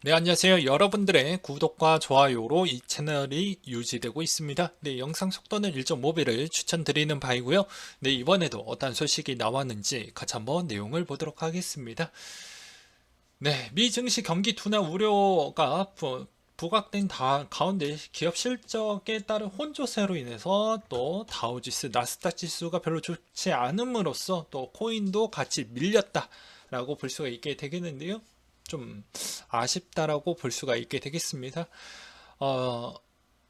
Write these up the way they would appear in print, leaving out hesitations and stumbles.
네, 안녕하세요. 여러분들의 구독과 좋아요로 이 채널이 유지되고 있습니다. 네, 영상 속도는 1.5배를 추천드리는 바이고요. 네, 이번에도 어떤 소식이 나왔는지 같이 한번 내용을 보도록 하겠습니다. 네, 미 증시 경기 둔화 우려가 부각된 가운데 기업 실적에 따른 혼조세로 인해서 또 다우지수, 나스닥 지수가 별로 좋지 않음으로써 또 코인도 같이 밀렸다라고 볼 수가 있게 되겠는데요. 좀 아쉽다라고 볼 수가 있게 되겠습니다. 어,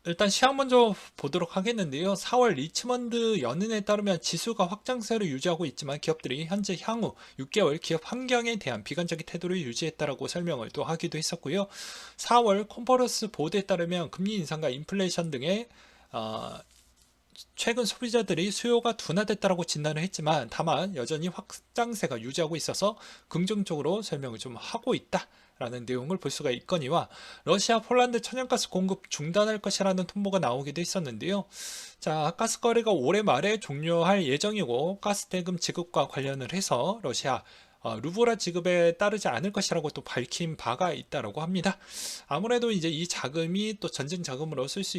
일단 시황 먼저 보도록 하겠는데요. 4월 리치먼드 연은에 따르면 지수가 확장세를 유지하고 있지만 기업들이 현재 향후 6개월 기업 환경에 대한 비관적인 태도를 유지했다라고 설명을 또 하기도 했었고요. 4월 컨퍼런스 보드에 따르면 금리 인상과 인플레이션 등의 어, 최근 소비자들이 수요가 둔화됐다라고 진단을 했지만 다만 여전히 확장세가 유지하고 있어서 긍정적으로 설명을 좀 하고 있다. 라는 내용을 볼 수가 있거니와 러시아, 폴란드 천연가스 공급 중단할 것이라는 통보가 나오기도 했었는데요. 자, 가스 거래가 올해 말에 종료할 예정이고 가스 대금 지급과 관련을 해서 러시아 루브라 지급에 따르지 않을 것이라고 또 밝힌 바가 있다라고 합니다. 아무래도 이제 이 자금이 또 전쟁 자금으로 쓸 수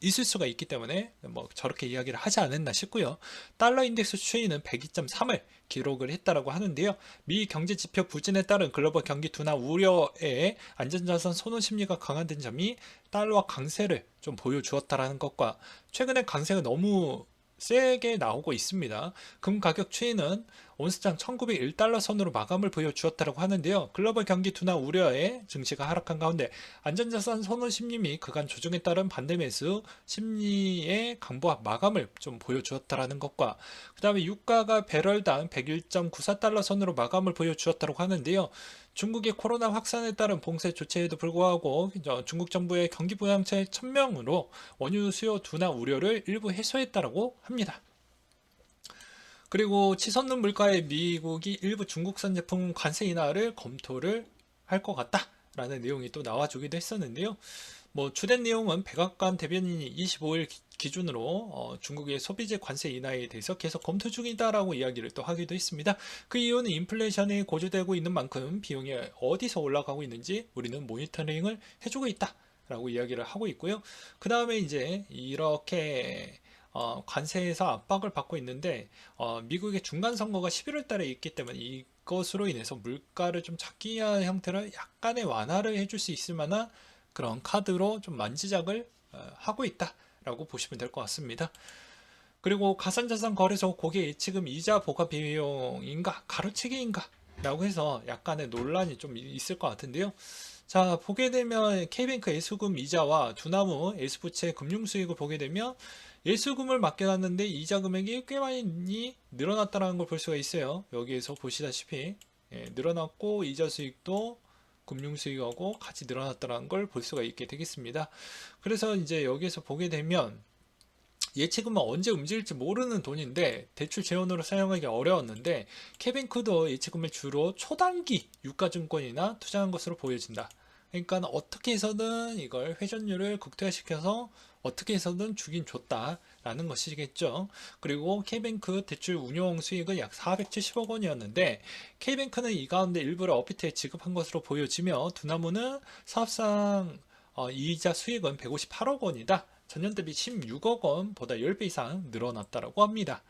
있을 수가 있기 때문에 뭐 저렇게 이야기를 하지 않았나 싶고요. 달러 인덱스 추이는 102.3을 기록을 했다라고 하는데요. 미 경제 지표 부진에 따른 글로벌 경기 둔화 우려에 안전자산 선호 심리가 강화된 점이 달러 강세를 좀 보여주었다라는 것과 최근에 강세가 너무 세게 나오고 있습니다. 금 가격 추이는 온스당 1901달러 선으로 마감을 보여주었다고 하는데요. 글로벌 경기 둔화 우려에 증시가 하락한 가운데 안전자산 선호 심리 및 그간 조정에 따른 반대 매수 심리의 강보합 마감을 좀 보여주었다라는 것과 그 다음에 유가가 배럴당 101.94달러 선으로 마감을 보여주었다고 하는데요. 중국의 코로나 확산에 따른 봉쇄 조치에도 불구하고 중국 정부의 경기 부양책 천명으로 원유 수요 둔화 우려를 일부 해소했다고 합니다. 그리고 치솟는 물가에 미국이 일부 중국산 제품 관세 인하를 검토를 할 것 같다라는 내용이 또 나와주기도 했었는데요. 뭐 주된 내용은 백악관 대변인이 25일 기준으로 중국의 소비재 관세 인하에 대해서 계속 검토 중이다라고 이야기를 또 하기도 했습니다. 그 이유는 인플레이션이 고조되고 있는 만큼 비용이 어디서 올라가고 있는지 우리는 모니터링을 해주고 있다라고 이야기를 하고 있고요. 그 다음에 이제 이렇게 관세에서 압박을 받고 있는데 미국의 중간 선거가 11월 달에 있기 때문에 이것으로 인해서 물가를 좀 잡기한 형태로 약간의 완화를 해줄 수 있을 만한 그런 카드로 좀 만지작을 하고 있다라고 보시면 될 것 같습니다. 그리고 가상자산 거래소 고객 예치금 이자 보관 비용인가 가로채기인가 라고 해서 약간의 논란이 좀 있을 것 같은데요. 자, 보게 되면 K뱅크 예수금 이자와 두나무 예수부채 금융수익을 보게 되면 예수금을 맡겨놨는데 이자 금액이 꽤 많이 늘어났다는 걸 볼 수가 있어요. 여기에서 보시다시피 늘어났고 이자 수익도 금융수익하고 같이 늘어났다는 걸 볼 수가 있게 되겠습니다. 그래서 이제 여기에서 보게 되면 예치금은 언제 움직일지 모르는 돈인데 대출 재원으로 사용하기 어려웠는데 K뱅크도 예치금을 주로 초단기 유가증권이나 투자한 것으로 보여진다. 그러니까 어떻게 해서든 이걸 회전율을 극대화시켜서 어떻게 해서든 주긴 줬다라는 것이겠죠. 그리고 K뱅크 대출 운용 수익은 약 470억 원이었는데 K뱅크는 이 가운데 일부를 업비트에 지급한 것으로 보여지며 두나무는 사업상 이자 수익은 158억 원이다. 전년 대비 16억 원보다 10배 이상 늘어났다라고 합니다.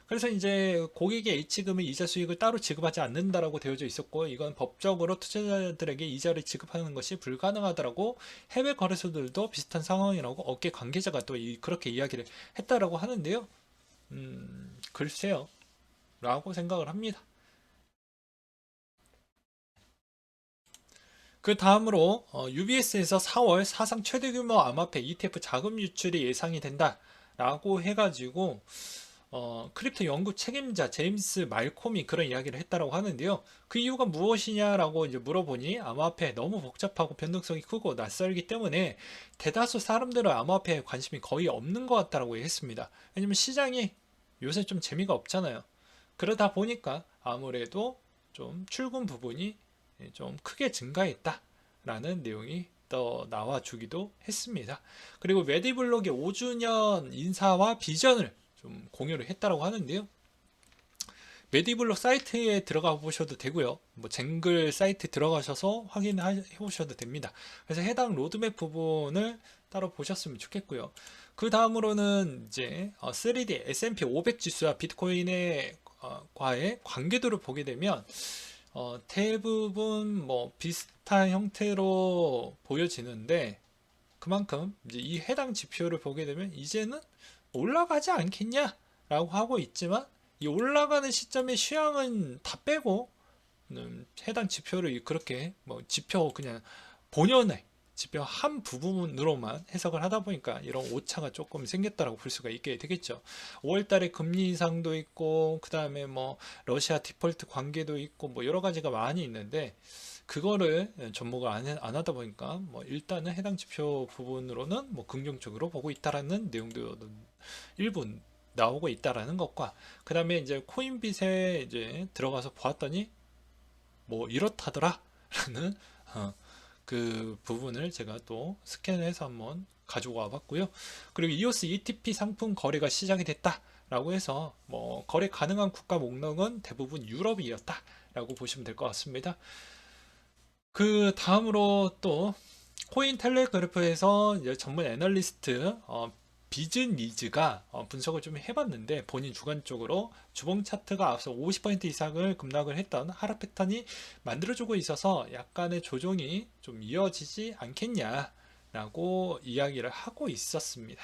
그래서 이제 고객의 H금의 이자 수익을 따로 지급하지 않는다라고 되어져 있었고 이건 법적으로 투자자들에게 이자를 지급하는 것이 불가능하다라고 해외 거래소들도 비슷한 상황이라고 업계 관계자가 또 그렇게 이야기를 했다라고 하는데요. 글쎄요. 라고 생각을 합니다. 그 다음으로 UBS에서 4월 사상 최대 규모 암호화폐 ETF 자금 유출이 예상이 된다라고 해가지고 크립토 연구 책임자 제임스 말콤이 그런 이야기를 했다라고 하는데요. 그 이유가 무엇이냐라고 이제 물어보니 암호화폐 너무 복잡하고 변동성이 크고 낯설기 때문에 대다수 사람들은 암호화폐에 관심이 거의 없는 것 같다라고 했습니다. 왜냐면 시장이 요새 좀 재미가 없잖아요. 그러다 보니까 아무래도 좀 출금 부분이 좀 크게 증가했다라는 내용이 또 나와주기도 했습니다. 그리고 메디블록의 5주년 인사와 비전을 좀 공유를 했다고 하는데요. 메디블록 사이트에 들어가 보셔도 되고요. 뭐 쟁글 사이트 들어가셔서 확인해 보셔도 됩니다. 그래서 해당 로드맵 부분을 따로 보셨으면 좋겠고요. 그 다음으로는 이제 3D S&P 500 지수와 비트코인의 과의 관계도를 보게 되면 대부분 뭐 비슷한 형태로 보여지는데, 그만큼 이제 이 해당 지표를 보게 되면 이제는 올라가지 않겠냐라고 하고 있지만, 이 올라가는 시점의 휴양은 다 빼고 해당 지표를 그렇게 뭐 지표 그냥 본연의 지표 한 부분으로만 해석을 하다 보니까 이런 오차가 조금 생겼다라고 볼 수가 있게 되겠죠. 5월달에 금리 인상도 있고, 그 다음에 뭐 러시아 디폴트 관계도 있고, 뭐 여러 가지가 많이 있는데, 그거를 접목을 안 하다 보니까 뭐 일단은 해당 지표 부분으로는 뭐 긍정적으로 보고 있다라는 내용도 일부 나오고 있다라는 것과, 그 다음에 이제 코인빗에 이제 들어가서 보았더니 뭐 이렇다더라라는 그 부분을 제가 또 스캔해서 한번 가지고 와봤고요. 그리고 이오스 ETP 상품 거래가 시작이 됐다라고 해서 뭐 거래 가능한 국가 목록은 대부분 유럽이었다라고 보시면 될 것 같습니다. 그 다음으로 또 코인 텔레그래프에서 이제 전문 애널리스트 비즈니즈가 분석을 좀 해봤는데, 본인 주관적으로 주봉 차트가 앞서 50% 이상을 급락을 했던 하락 패턴이 만들어지고 있어서 약간의 조정이 좀 이어지지 않겠냐라고 이야기를 하고 있었습니다.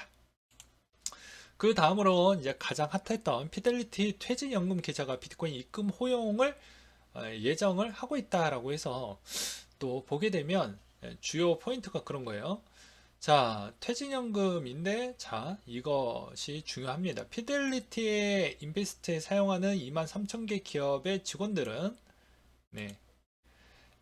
그 다음으로 이제 가장 핫했던 피델리티 퇴직연금 계좌가 비트코인 입금 호용을 예정을 하고 있다라고 해서 또 보게 되면 주요 포인트가 그런 거예요. 자, 퇴직연금인데, 자, 이것이 중요합니다. 피델리티의 인베스트에 사용하는 23,000개 기업의 직원들은, 네,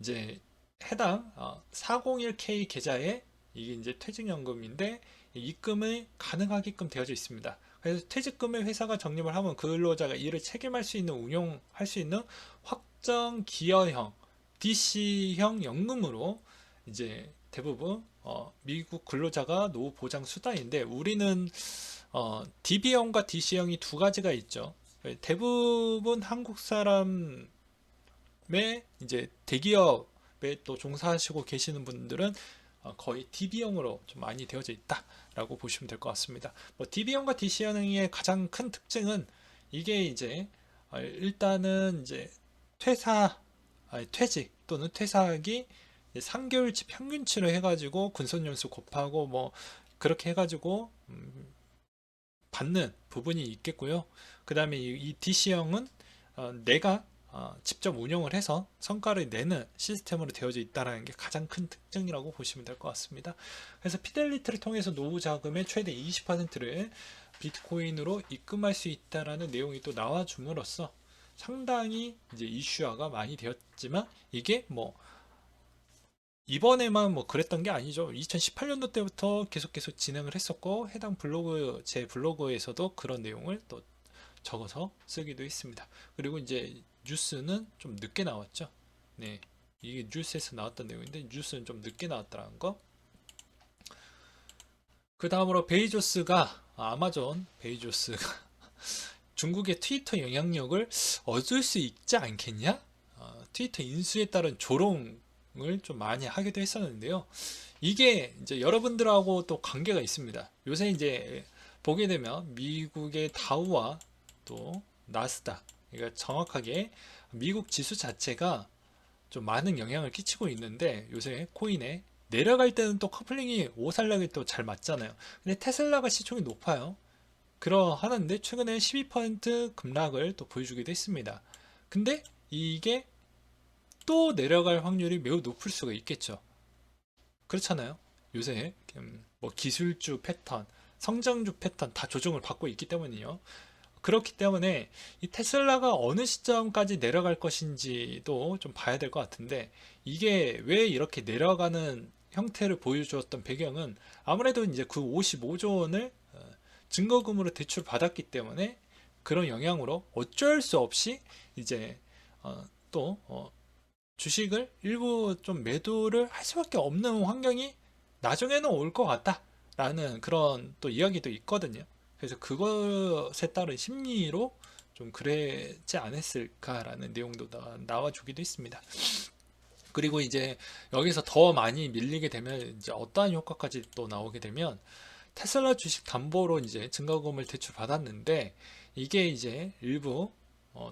이제 해당 401k 계좌에 이게 이제 퇴직연금인데 입금이 가능하게끔 되어져 있습니다. 그래서 퇴직금을 회사가 적립을 하면 근로자가 이를 책임할 수 있는, 운용할 수 있는 확정 기여형 DC형 연금으로 이제 대부분 미국 근로자가 노후 보장 수단인데, 우리는 DB형과 DC형이 두 가지가 있죠. 대부분 한국 사람의 이제 대기업에 또 종사하시고 계시는 분들은 거의 DB형으로 좀 많이 되어져 있다라고 보시면 될 것 같습니다. 뭐 DB형과 DC형의 가장 큰 특징은 이게 이제 일단은 이제 퇴직 또는 퇴사하기 3개월치 평균치로 해가지고 근속연수 곱하고 뭐 그렇게 해가지고 받는 부분이 있겠고요. 그 다음에 이 DC형은 내가 직접 운영을 해서 성과를 내는 시스템으로 되어져 있다는 게 가장 큰 특징이라고 보시면 될 것 같습니다. 그래서 피델리티를 통해서 노후 자금의 최대 20%를 비트코인으로 입금할 수 있다라는 내용이 또 나와줌으로써 상당히 이제 이슈화가 많이 되었지만, 이게 뭐 이번에만 뭐 그랬던 게 아니죠. 2018년도 때부터 계속 진행을 했었고, 해당 블로그, 제 블로그에서도 그런 내용을 또 적어서 쓰기도 했습니다. 그리고 이제 뉴스는 좀 늦게 나왔죠. 네, 이게 뉴스에서 나왔던 내용인데 뉴스는 좀 늦게 나왔다는 거. 그 다음으로 베이조스가 아마존 베이조스가 중국의 트위터 영향력을 얻을 수 있지 않겠냐? 트위터 인수에 따른 조롱을 좀 많이 하기도 했었는데요. 이게 이제 여러분들하고 또 관계가 있습니다. 요새 이제 보게 되면 미국의 다우와 또 나스닥, 그러니까 정확하게 미국 지수 자체가 좀 많은 영향을 끼치고 있는데, 요새 코인에 내려갈 때는 또 커플링이 오살락이 또 잘 맞잖아요. 근데 테슬라가 시총이 높아요. 그러하는데 최근에 12% 급락을 또 보여주기도 했습니다. 근데 이게 또 내려갈 확률이 매우 높을 수가 있겠죠. 그렇잖아요. 요새 뭐 기술주 패턴, 성장주 패턴 다 조정을 받고 있기 때문이요. 그렇기 때문에 이 테슬라가 어느 시점까지 내려갈 것인지도 좀 봐야 될 것 같은데, 이게 왜 이렇게 내려가는 형태를 보여주었던 배경은 아무래도 이제 그 55조 원을 증거금으로 대출 받았기 때문에, 그런 영향으로 어쩔 수 없이 이제 또 주식을 일부 좀 매도를 할 수밖에 없는 환경이 나중에는 올 것 같다라는 그런 또 이야기도 있거든요. 그래서 그것에 따른 심리로 좀 그랬지 않았을까라는 내용도 나와주기도 했습니다. 그리고 이제 여기서 더 많이 밀리게 되면 이제 어떠한 효과까지 또 나오게 되면 테슬라 주식 담보로 이제 증거금을 대출 받았는데 이게 이제 일부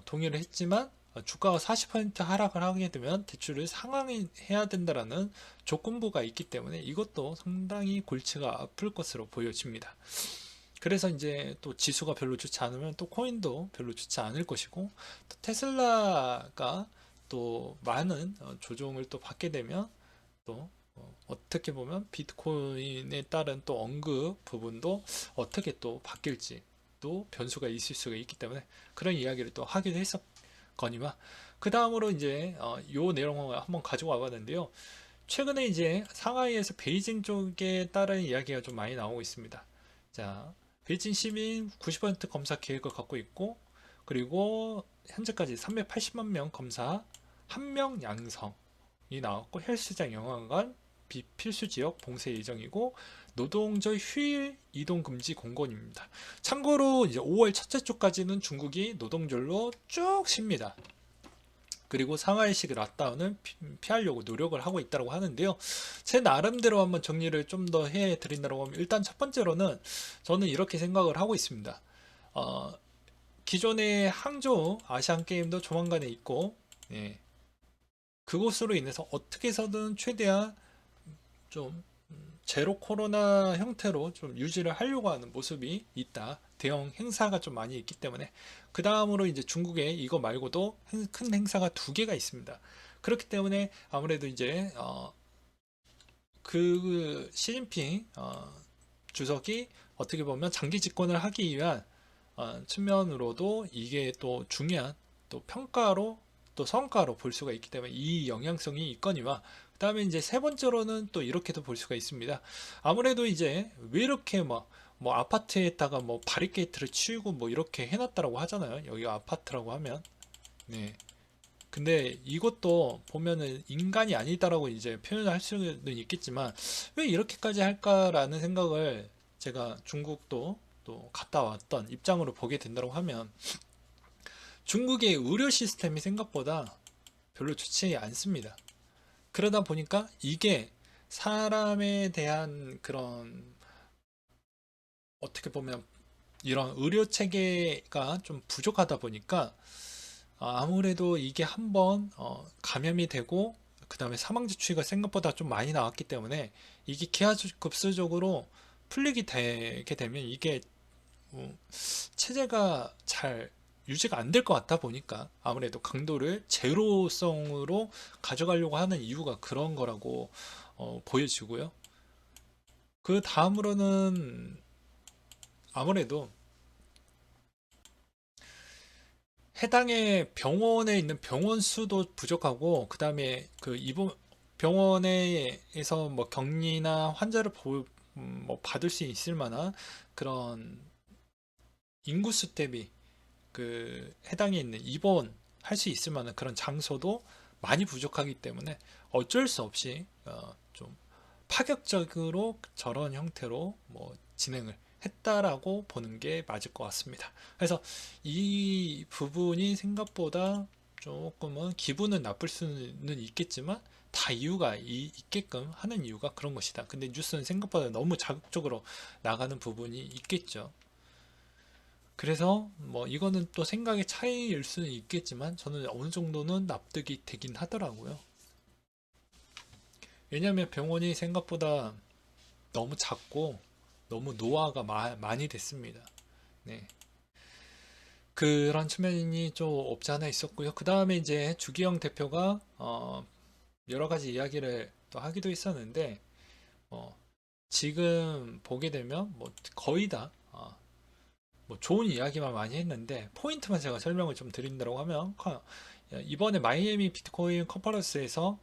동의를 했지만 주가가 40% 하락을 하게 되면 대출을 상환해야 된다라는 조건부가 있기 때문에 이것도 상당히 골치가 아플 것으로 보여집니다. 그래서 이제 또 지수가 별로 좋지 않으면 또 코인도 별로 좋지 않을 것이고 또 테슬라가 또 많은 조종을 또 받게 되면 또 어떻게 보면 비트코인에 따른 또 언급 부분도 어떻게 또 바뀔지 또 변수가 있을 수가 있기 때문에 그런 이야기를 또 하기도 했었거니와 그 다음으로 이제 요 내용을 한번 가지고 와봤는데요. 최근에 이제 상하이에서 베이징 쪽에 따른 이야기가 좀 많이 나오고 있습니다. 자, 베이징 시민 90% 검사 계획을 갖고 있고 그리고 현재까지 380만 명 검사 1명 양성이 나왔고 헬스장 영화관 비필수 지역 봉쇄 예정이고 노동절 휴일 이동 금지 공고입니다. 참고로 이제 5월 첫째 주까지는 중국이 노동절로 쭉 쉽니다. 그리고 상하이식 락다운을 피하려고 노력을 하고 있다고 하는데요. 제 나름대로 한번 정리를 좀 더 해드린다고 하면 일단 첫 번째로는 저는 이렇게 생각을 하고 있습니다. 기존의 항저우 아시안 게임도 조만간에 있고 예, 그곳으로 인해서 어떻게 해서든 최대한 좀 제로 코로나 형태로 좀 유지를 하려고 하는 모습이 있다. 대형 행사가 좀 많이 있기 때문에 그 다음으로 이제 중국에 이거 말고도 큰 행사가 두 개가 있습니다. 그렇기 때문에 아무래도 이제 그 시진핑 주석이 어떻게 보면 장기 집권을 하기 위한 측면으로도 이게 또 중요한 또 평가로 또 성과로 볼 수가 있기 때문에 이 영향성이 있거니와 그 다음에 이제 세 번째로는 또 이렇게도 볼 수가 있습니다. 아무래도 이제 왜 이렇게 뭐 아파트에다가 뭐 바리케이트를 치우고 뭐 이렇게 해놨다라고 하잖아요. 여기가 아파트라고 하면 네. 근데 이것도 보면은 인간이 아니다라고 이제 표현을 할 수는 있겠지만 왜 이렇게까지 할까라는 생각을 제가 중국도 또 갔다 왔던 입장으로 보게 된다고 하면 중국의 의료 시스템이 생각보다 별로 좋지 않습니다. 그러다 보니까 이게 사람에 대한 그런 어떻게 보면 이런 의료 체계가 좀 부족하다 보니까 아무래도 이게 한번 감염이 되고 그 다음에 사망자 추이가 생각보다 좀 많이 나왔기 때문에 이게 기하급수적으로 풀리게 되게 되면 이게 체제가 잘 유지가 안 될 것 같다 보니까 아무래도 강도를 제로성으로 가져가려고 하는 이유가 그런 거라고 보여지고요. 그 다음으로는 아무래도 해당의 병원에 있는 병원 수도 부족하고 그 다음에 그 입원 병원에서 뭐 격리나 환자를 뭐 받을 수 있을 만한 그런 인구수 대비 그 해당에 있는 입원할 수 있을 만한 그런 장소도 많이 부족하기 때문에 어쩔 수 없이 좀 파격적으로 저런 형태로 뭐 진행을 했다라고 보는 게 맞을 것 같습니다. 그래서 이 부분이 생각보다 조금은 기분은 나쁠 수는 있겠지만 다 이유가 있게끔 하는 이유가 그런 것이다. 근데 뉴스는 생각보다 너무 자극적으로 나가는 부분이 있겠죠. 그래서 뭐 이거는 또 생각의 차이일 수는 있겠지만 저는 어느 정도는 납득이 되긴 하더라고요. 왜냐하면 병원이 생각보다 너무 작고 너무 노화가 많이 됐습니다. 네. 그런 측면이 좀 없지 않아 있었고요. 그 다음에 이제 주기영 대표가 여러 가지 이야기를 또 하기도 했었는데 지금 보게 되면 뭐 거의 다 뭐 좋은 이야기만 많이 했는데 포인트만 제가 설명을 좀 드린다고 하면 이번에 마이애미 비트코인 컨퍼런스에서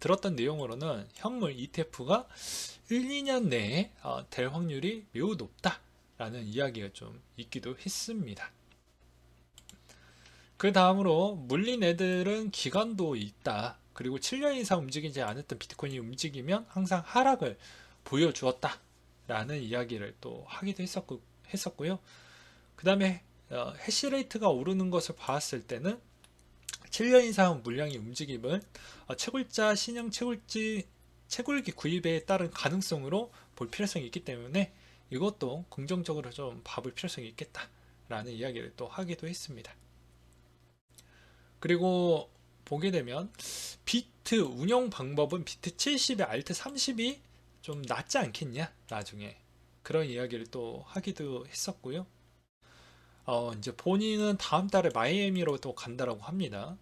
들었던 내용으로는 현물 ETF가 1, 2년 내에 될 확률이 매우 높다라는 이야기가 좀 있기도 했습니다. 그 다음으로 물린 애들은 기간도 있다. 그리고 7년 이상 움직이지 않았던 비트코인이 움직이면 항상 하락을 보여주었다. 라는 이야기를 또 하기도 했었고요. 그 다음에 해시레이트가 오르는 것을 봤을 때는 7년 이상 물량이 움직임을 채굴자 신형 채굴기 구입에 따른 가능성으로 볼 필요성이 있기 때문에 이것도 긍정적으로 좀 봐볼 필요성이 있겠다라는 이야기를 또 하기도 했습니다. 그리고 보게 되면 비트 운영 방법은 비트 70에 알트 30이 좀 낫지 않겠냐 나중에 그런 이야기를 또 하기도 했었고요. 이제 본인은 다음 달에 마이애미로 또 간다라고 합니다.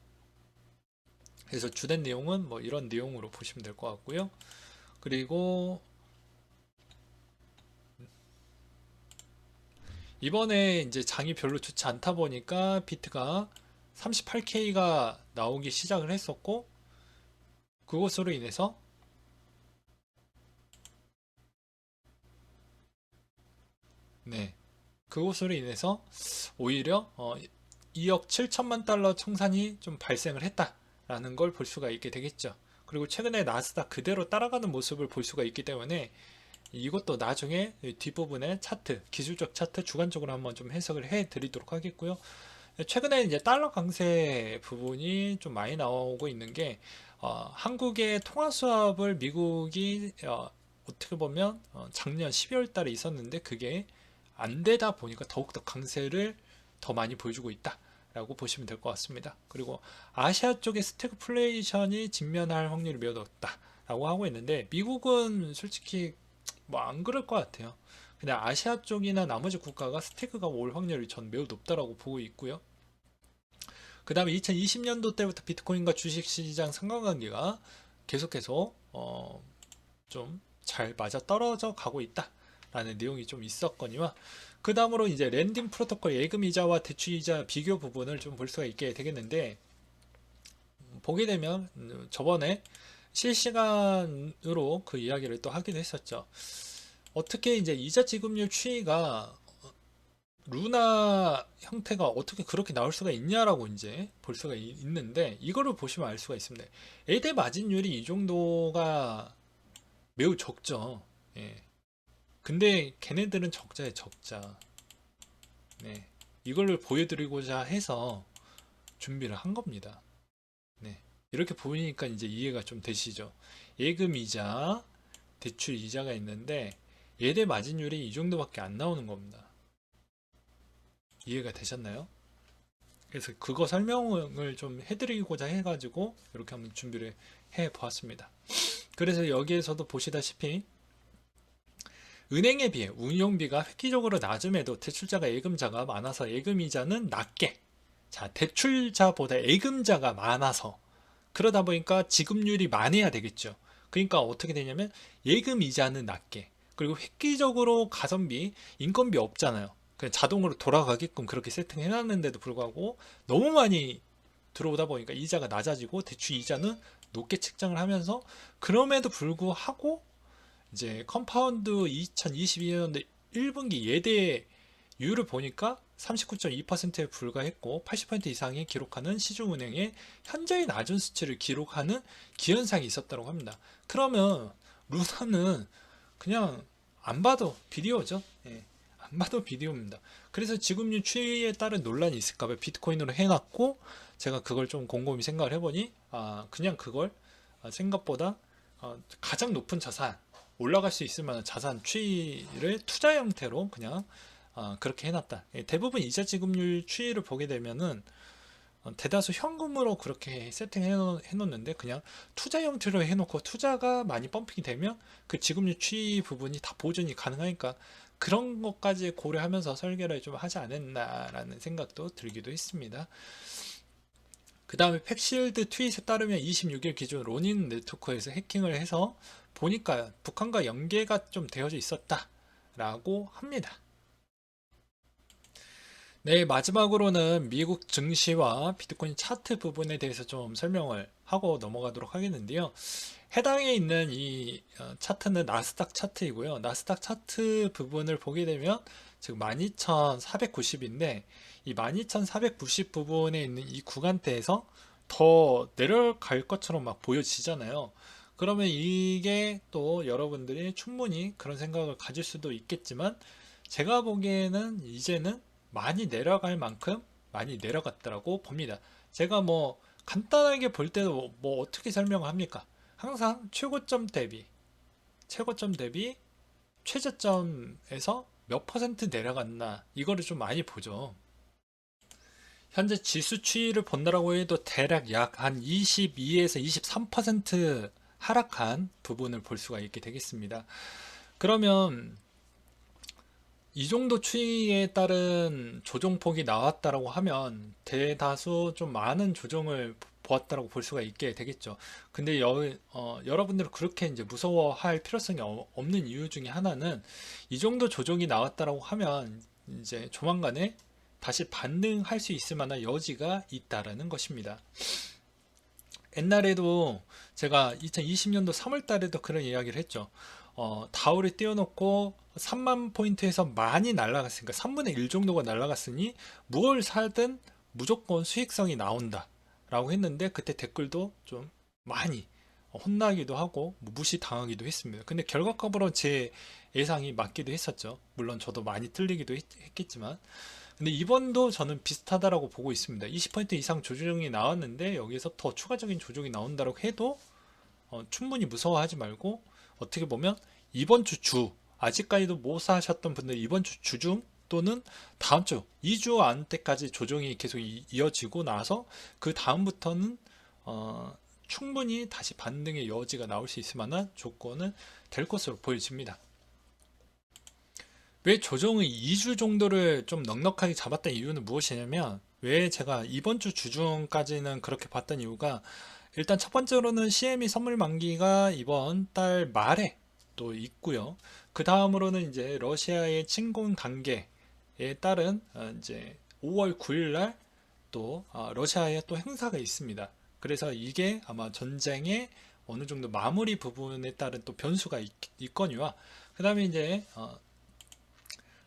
그래서 주된 내용은 뭐 이런 내용으로 보시면 될 것 같고요. 그리고 이번에 이제 장이 별로 좋지 않다 보니까 비트가 38K가 나오기 시작을 했었고 그것으로 인해서 네 그것으로 인해서 오히려 2억 7천만 달러 청산이 좀 발생을 했다라는 걸 볼 수가 있게 되겠죠. 그리고 최근에 나스닥 그대로 따라가는 모습을 볼 수가 있기 때문에 이것도 나중에 뒷부분에 차트, 기술적 차트 주관적으로 한번 좀 해석을 해 드리도록 하겠고요. 최근에 이제 달러 강세 부분이 좀 많이 나오고 있는 게 한국의 통화 수합을 미국이 어떻게 보면 작년 12월 달에 있었는데 그게 안 되다 보니까 더욱더 강세를 더 많이 보여주고 있다라고 보시면 될 것 같습니다. 그리고 아시아 쪽의 스태그플레이션이 직면할 확률이 매우 높다라고 하고 있는데 미국은 솔직히 뭐 안 그럴 것 같아요. 그냥 아시아 쪽이나 나머지 국가가 스태그가 올 확률이 전 매우 높다라고 보고 있고요. 그 다음에 2020년도 때부터 비트코인과 주식시장 상관관계가 계속해서 좀 잘 맞아 떨어져 가고 있다라는 내용이 좀 있었거니와 그 다음으로 이제 랜딩 프로토콜 예금이자와 대출이자 비교 부분을 좀 볼 수가 있게 되겠는데 보게 되면 저번에 실시간으로 그 이야기를 또 하기도 했었죠. 어떻게 이제 이자 지급률 추이가 루나 형태가 어떻게 그렇게 나올 수가 있냐라고 이제 볼 수가 있는데 이거를 보시면 알 수가 있습니다. A대 마진율이 이 정도가 매우 적죠. 예. 근데 걔네들은 적자에 적자. 네. 이걸 보여드리고자 해서 준비를 한 겁니다. 네. 이렇게 보이니까 이제 이해가 좀 되시죠. 예금 이자, 대출 이자가 있는데 예대 마진율이 이 정도밖에 안 나오는 겁니다. 이해가 되셨나요? 그래서 그거 설명을 좀 해드리고자 해가지고 이렇게 한번 준비를 해 보았습니다. 그래서 여기에서도 보시다시피 은행에 비해 운용비가 획기적으로 낮음에도 대출자가 예금자가 많아서 예금이자는 낮게 자 대출자보다 예금자가 많아서 그러다 보니까 지급률이 많아야 되겠죠. 그러니까 어떻게 되냐면 예금이자는 낮게 그리고 획기적으로 가성비 인건비 없잖아요. 그냥 자동으로 돌아가게끔 그렇게 세팅해 놨는데도 불구하고 너무 많이 들어오다 보니까 이자가 낮아지고 대출 이자는 높게 책정을 하면서 그럼에도 불구하고 이제 컴파운드 2022년도 1분기 예대율을 보니까 39.2%에 불과했고 80% 이상의 기록하는 시중은행의 현저히 낮은 수치를 기록하는 기현상이 있었다고 합니다. 그러면 루나는 그냥 안 봐도 비디오죠. 예, 안 봐도 비디오입니다. 그래서 지급률 추이에 따른 논란이 있을까봐 비트코인으로 해놨고 제가 그걸 좀 곰곰이 생각을 해보니 그냥 그걸 생각보다 가장 높은 자산 올라갈 수 있을 만한 자산 추이를 투자 형태로 그냥 그렇게 해놨다. 대부분 이자 지급률 추이를 보게 되면은 대다수 현금으로 그렇게 세팅해 놓는데 그냥 투자 형태로 해놓고 투자가 많이 펌핑이 되면 그 지급률 추이 부분이 다 보존이 가능하니까 그런 것까지 고려하면서 설계를 좀 하지 않았나라는 생각도 들기도 했습니다. 그 다음에 팩실드 트윗에 따르면 26일 기준 로닌 네트워크에서 해킹을 해서 보니까 북한과 연계가 좀 되어져 있었다라고 합니다. 네, 마지막으로는 미국 증시와 비트코인 차트 부분에 대해서 좀 설명을 하고 넘어가도록 하겠는데요. 해당에 있는 이 차트는 나스닥 차트이고요. 나스닥 차트 부분을 보게 되면 지금 12,490인데 이 12,490 부분에 있는 이 구간대에서 더 내려갈 것처럼 막 보여지잖아요. 그러면 이게 또 여러분들이 충분히 그런 생각을 가질 수도 있겠지만 제가 보기에는 이제는 많이 내려갈 만큼 많이 내려갔다라고 봅니다. 제가 뭐 간단하게 볼 때도 뭐 어떻게 설명합니까? 항상 최고점 대비 최저점에서 몇 퍼센트 내려갔나 이거를 좀 많이 보죠. 현재 지수 추이를 본다라고 해도 대략 약 한 22에서 23% 하락한 부분을 볼 수가 있게 되겠습니다. 그러면 이 정도 추이에 따른 조정폭이 나왔다라고 하면 대다수 좀 많은 조정을 보았다라고 볼 수가 있게 되겠죠. 근데 여러분들은 그렇게 이제 무서워할 필요성이 없는 이유 중에 하나는 이 정도 조정이 나왔다라고 하면 이제 조만간에 다시 반등할 수 있을 만한 여지가 있다라는 것입니다. 옛날에도 제가 2020년도 3월 달에도 그런 이야기를 했죠. 다우를 띄워놓고 3만 포인트에서 많이 날라갔으니까 3분의 1 정도가 날라갔으니 무엇을 사든 무조건 수익성이 나온다 라고 했는데 그때 댓글도 좀 많이 혼나기도 하고 무시당하기도 했습니다. 근데 결과값으로 제 예상이 맞기도 했었죠. 물론 저도 많이 틀리기도 했겠지만 근데 이번도 저는 비슷하다라고 보고 있습니다. 20% 이상 조정이 나왔는데 여기서 더 추가적인 조정이 나온다고 해도 충분히 무서워하지 말고 어떻게 보면 이번 주 아직까지도 못 사셨던 분들 이번 주 주중 또는 다음 주 2주 안때까지 조정이 계속 이어지고 나서 그 다음부터는 충분히 다시 반등의 여지가 나올 수 있을 만한 조건은 될 것으로 보여집니다. 왜 조정의 2주 정도를 좀 넉넉하게 잡았던 이유는 무엇이냐면 왜 제가 이번 주 주중까지는 그렇게 봤던 이유가 일단 첫 번째로는 CME 선물 만기가 이번 달 말에 또 있고요. 그 다음으로는 이제 러시아의 침공 단계에 따른 이제 5월 9일 날 또 러시아에 또 행사가 있습니다. 그래서 이게 아마 전쟁의 어느 정도 마무리 부분에 따른 또 변수가 있거니와 그 다음에 이제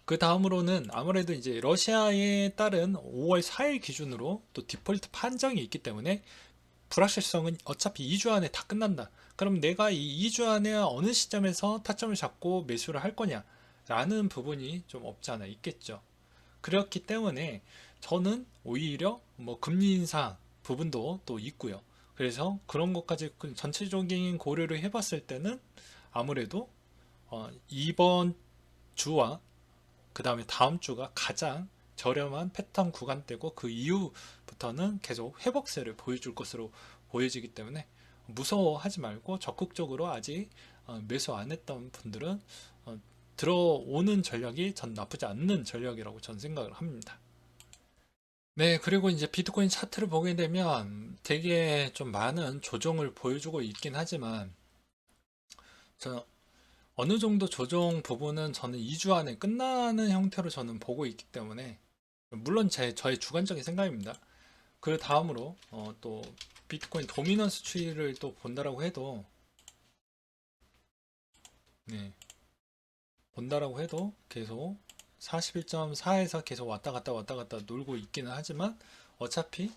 그 다음으로는 아무래도 이제 러시아에 따른 5월 4일 기준으로 또 디폴트 판정이 있기 때문에 불확실성은 어차피 2주 안에 다 끝난다. 그럼 내가 이 2주 안에 어느 시점에서 타점을 잡고 매수를 할 거냐 라는 부분이 좀 없지 않아 있겠죠. 그렇기 때문에 저는 오히려 뭐 금리 인상 부분도 또 있고요. 그래서 그런 것까지 전체적인 고려를 해봤을 때는 아무래도 이번 주와 그 다음에 다음 주가 가장 저렴한 패턴 구간대고 그 이후부터는 계속 회복세를 보여줄 것으로 보여지기 때문에 무서워하지 말고 적극적으로 아직 매수 안 했던 분들은 들어오는 전략이 전 나쁘지 않는 전략이라고 전 생각을 합니다. 네, 그리고 이제 비트코인 차트를 보게 되면 되게 좀 많은 조정을 보여주고 있긴 하지만 저 어느 정도 조정 부분은 저는 2주 안에 끝나는 형태로 저는 보고 있기 때문에 물론 저의 주관적인 생각입니다. 그 다음으로 또 비트코인 도미넌스 추이를 또 본다라고 해도 네, 본다라고 해도 계속 41.4에서 계속 왔다 갔다 왔다 갔다 놀고 있기는 하지만 어차피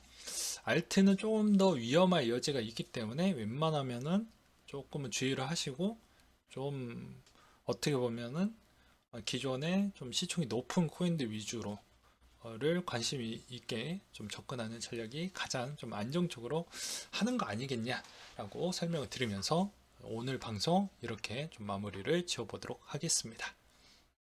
알트는 조금 더 위험할 여지가 있기 때문에 웬만하면은 조금은 주의를 하시고 좀 어떻게 보면은 기존에 좀 시총이 높은 코인들 위주로 를 관심 있게 좀 접근하는 전략이 가장 좀 안정적으로 하는 거 아니겠냐라고 설명을 드리면서 오늘 방송 이렇게 좀 마무리를 지어보도록 하겠습니다.